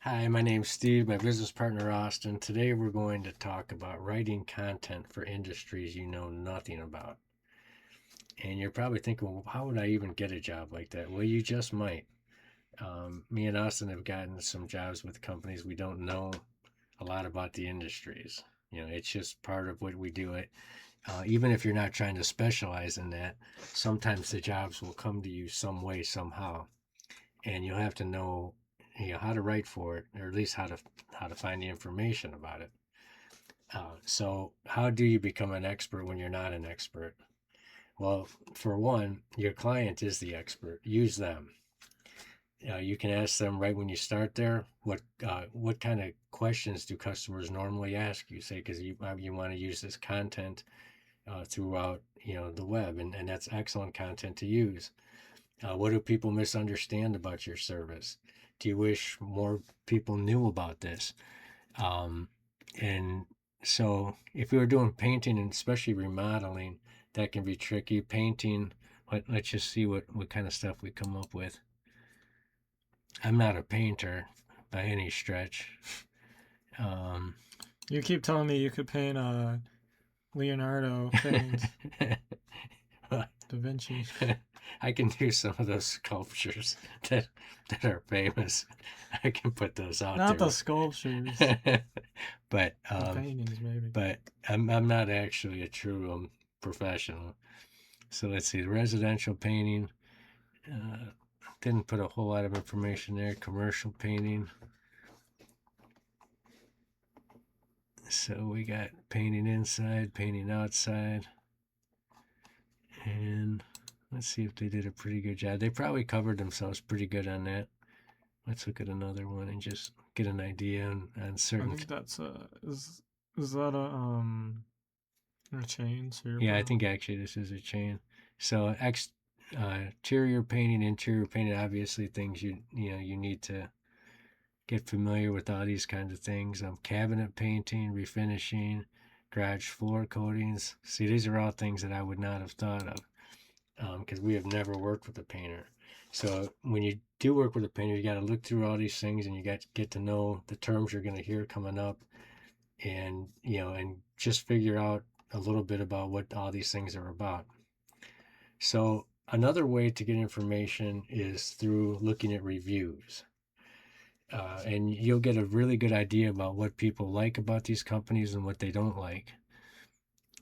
Hi, my name's Steve, my business partner Austin. Today we're going to talk about writing content for industries you know nothing about. And you're probably thinking, well, how would I even get a job like that? Well, you just might. Me and Austin have gotten some jobs with companies we don't know a lot about the industries. It's just part of what we do. Even if you're not trying to specialize in that, sometimes the jobs will come to you some way, somehow, and you'll have to know how to write for it, or at least how to find the information about it. So how do you become an expert when you're not an expert? Well, for one, your client is the expert. Use them. You can ask them right when you start there. What kind of questions do customers normally ask you? Say, because you want to use this content throughout the web, and that's excellent content to use. What do people misunderstand about your service? Do you wish more people knew about this? Um, and so, if we were doing painting and especially remodeling, that can be tricky. Painting, let's just see what kind of stuff we come up with. I'm not a painter by any stretch. Um, You keep telling me you could paint Leonardo things, Da Vinci. I can do some of those sculptures that are famous. I can put those out Not the there. sculptures, but the paintings, maybe. but I'm not actually a true professional. So let's see, residential painting. Uh, didn't put a whole lot of information there. Commercial painting. So we got painting inside, painting outside, and let's see if they did a pretty good job. They probably covered themselves pretty good on that. Let's look at another one and just get an idea on I certain. think that's is that a chain? Yeah, I Cerebro? think actually this is a chain. So exterior painting, interior painting, obviously things you need to get familiar with all these kinds of things. Cabinet painting, refinishing, garage floor coatings. See, these are all things that I would not have thought of because we have never worked with a painter. So when you do work with a painter, you got to look through all these things and you got to get to know the terms you're going to hear coming up, and just figure out a little bit about what all these things are about. So another way to get information is through looking at reviews. And you'll get a really good idea about what people like about these companies and what they don't like.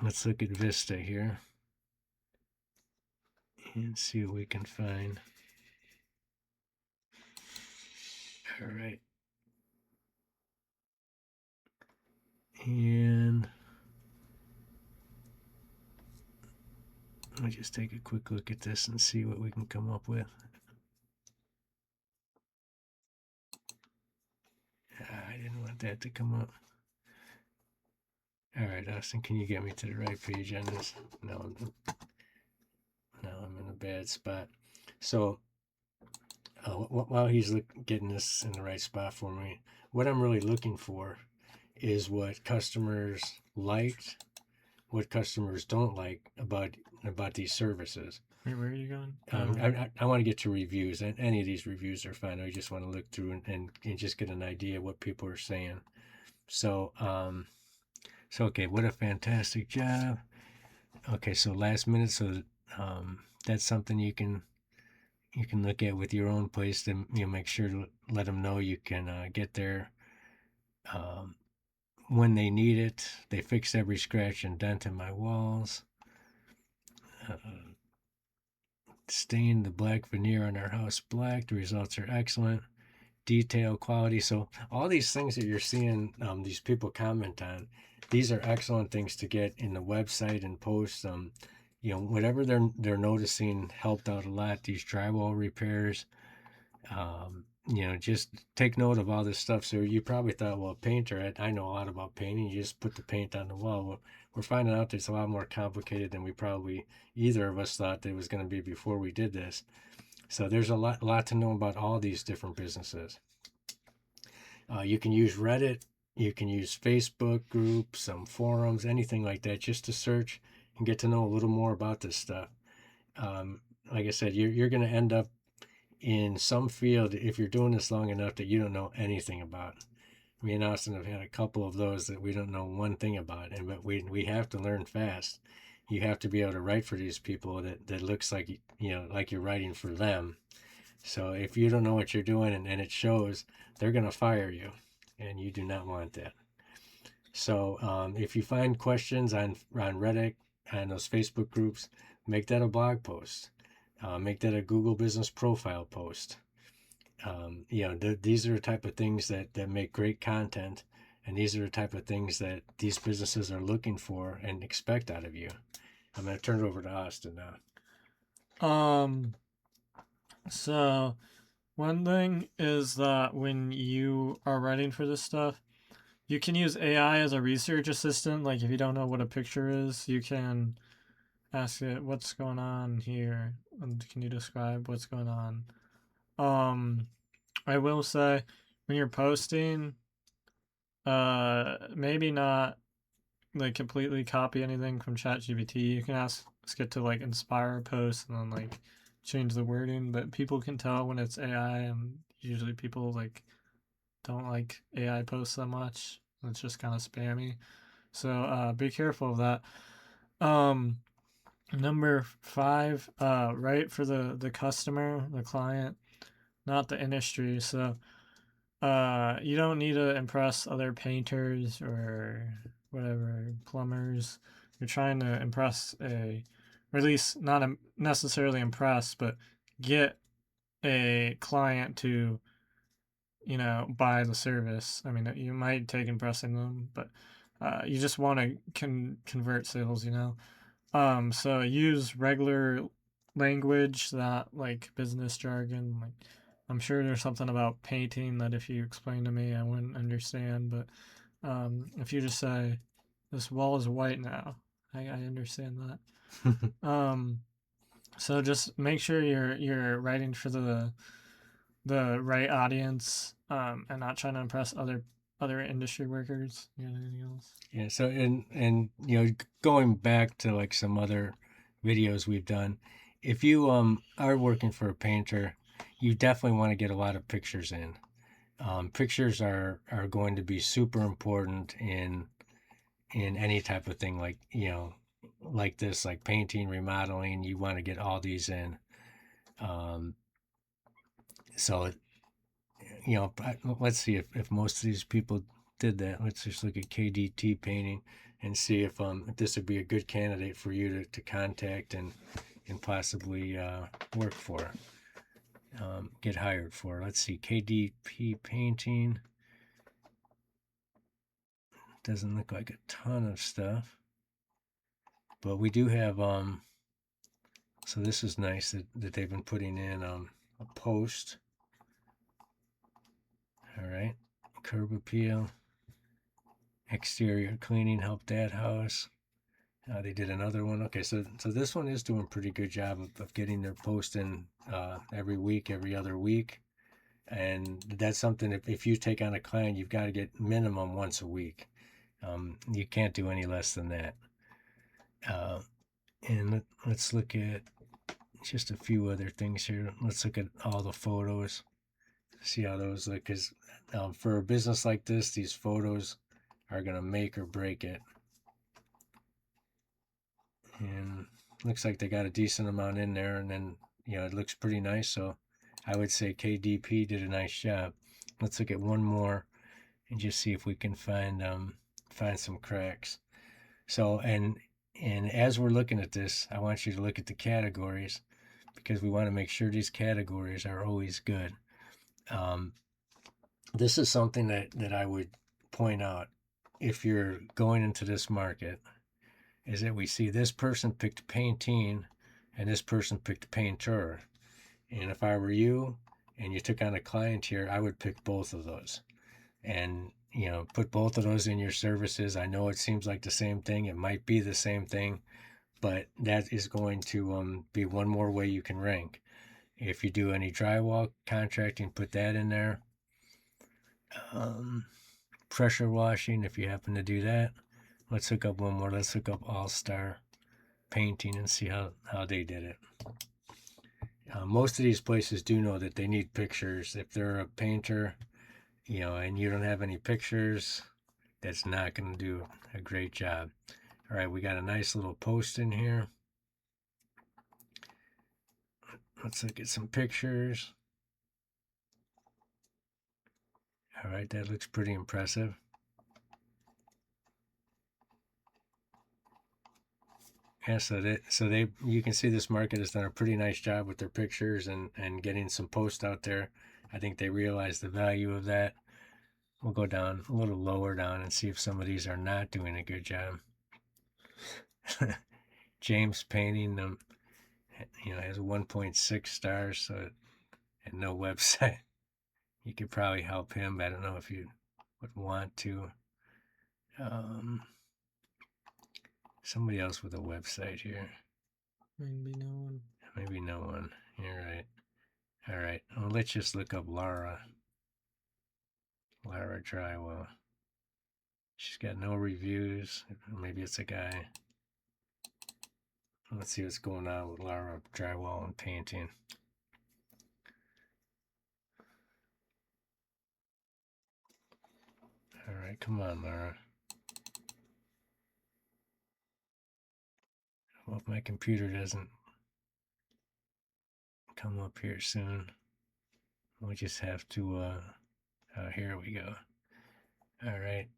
Let's look at Vista here and see what we can find. All right. And let me just take a quick look at this and see what we can come up with. I didn't want that to come up. All right, Austin, can you get me to the right page on this? No, I'm in a bad spot. So while he's getting this in the right spot for me, what I'm really looking for is what customers liked, what customers don't like about these services. Wait, where are you going? I want to get to reviews, and any of these reviews are fine. I just want to look through and just get an idea of what people are saying. So, okay, what a fantastic job. Okay, so last minute, so that's something you can look at with your own place to make sure to let them know you can get there um, when they need it. They fixed every scratch and dent in my walls. Uh, Stained the black veneer on our house black. The results are excellent. Detail, quality. So all these things that you're seeing, these people comment on, these are excellent things to get in the website and post. Whatever they're noticing helped out a lot. These drywall repairs, just take note of all this stuff. So you probably thought, well, a painter, I know a lot about painting. You just put the paint on the wall. Well, we're finding out that it's a lot more complicated than we probably either of us thought that it was going to be before we did this. So there's a lot to know about all these different businesses. You can use Reddit, you can use Facebook groups, some forums, anything like that, just to search and get to know a little more about this stuff. Like I said, you're going to end up in some field, if you're doing this long enough that you don't know anything about. Me and Austin have had a couple of those that we don't know one thing about, and but we have to learn fast. You have to be able to write for these people that looks like, like you're writing for them. So if you don't know what you're doing and it shows, they're gonna fire you, and you do not want that. So if you find questions on Reddit and those Facebook groups, make that a blog post. Make that a Google Business Profile post. These are the type of things that make great content, and these are the type of things that these businesses are looking for and expect out of you. I'm going to turn it over to Austin now. So one thing is that when you are writing for this stuff, you can use AI as a research assistant. Like if you don't know what a picture is, you can ask it, what's going on here? And can you describe what's going on? I will say when you're posting, maybe not like completely copy anything from ChatGPT. You can ask it to like inspire a post and then like change the wording, but people can tell when it's AI, and usually people like don't like AI posts so much. It's just kind of spammy. So be careful of that. Number 5, write for the customer, the client, not the industry. So you don't need to impress other painters or whatever, plumbers. You're trying to impress or at least not necessarily impress, but get a client to, buy the service. I mean, you might take impressing them, but you just want to convert sales. So use regular language, that like business jargon. Like I'm sure there's something about painting that if you explain to me, I wouldn't understand. But if you just say, "This wall is white now," I understand that. So just make sure you're writing for the right audience, and not trying to impress other industry workers. You got anything else? Yeah. So and going back to like some other videos we've done, if you are working for a painter, you definitely want to get a lot of pictures in. Pictures are going to be super important in any type of thing, like like this, like painting, remodeling. You want to get all these in. So let's see if most of these people did that. Let's just look at KDT painting and see if this would be a good candidate for you to contact and possibly work for, get hired for. Let's see, KDP painting. Doesn't look like a ton of stuff, but we do have so this is nice that they've been putting in a post. All right, curb appeal, exterior cleaning, help that house. They did another one. Okay, so this one is doing a pretty good job of getting their post in every week, every other week. And that's something, if you take on a client, you've got to get minimum once a week. You can't do any less than that. And let's look at just a few other things here. Let's look at all the photos, see how those look. Because for a business like this, these photos are going to make or break it. And looks like they got a decent amount in there, and then it looks pretty nice. So I would say KDP did a nice job. Let's look at one more and just see if we can find some cracks. So and as we're looking at this, I want you to look at the categories, because we want to make sure these categories are always good. This is something that I would point out if you're going into this market, is that we see this person picked painting and this person picked painter. And if I were you and you took on a client here, I would pick both of those and put both of those in your services. I know it seems like the same thing. It might be the same thing, but that is going to be one more way you can rank. If you do any drywall contracting, put that in there. Pressure washing, if you happen to do that. Let's look up one more. Let's look up All Star Painting and see how they did it. Most of these places do know that they need pictures. If they're a painter, and you don't have any pictures, that's not going to do a great job. All right, we got a nice little post in here. Let's look at some pictures. All right, that looks pretty impressive. Yeah, you can see this market has done a pretty nice job with their pictures and getting some posts out there. I think they realize the value of that. We'll go down a little lower down and see if some of these are not doing a good job. James painting them, has 1.6 stars, so and no website. You could probably help him. I don't know if you would want to. Somebody else with a website here. Maybe no one. Maybe no one. You're right. All right. Well, let's just look up Lara. Lara Drywall. She's got no reviews. Maybe it's a guy. Let's see what's going on with Lara Drywall and painting. All right, come on, Lara. Well, if my computer doesn't come up here soon, we'll just have to, here we go. All right.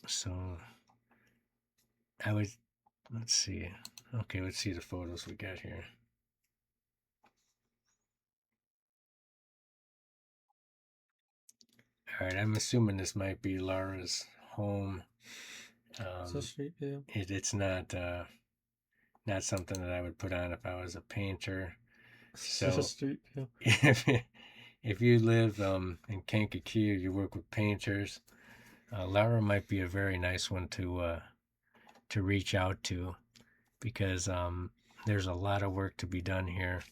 So, let's see. Okay, let's see the photos we got here. All right, I'm assuming this might be Lara's home. It's a street view. It's not something that I would put on if I was a painter. It's a street view. If you live in Kankakee or you work with painters, Lara might be a very nice one to reach out to, because there's a lot of work to be done here.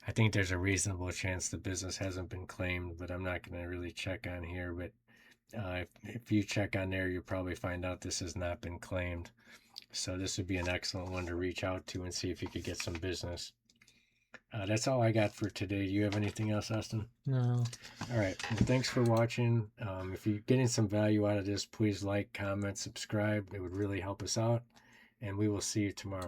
I think there's a reasonable chance the business hasn't been claimed, but I'm not going to really check on here. But if you check on there, you'll probably find out this has not been claimed. So this would be an excellent one to reach out to and see if you could get some business. That's all I got for today. Do you have anything else, Austin? No. All right. Well, thanks for watching. If you're getting some value out of this, please like, comment, subscribe. It would really help us out. And we will see you tomorrow.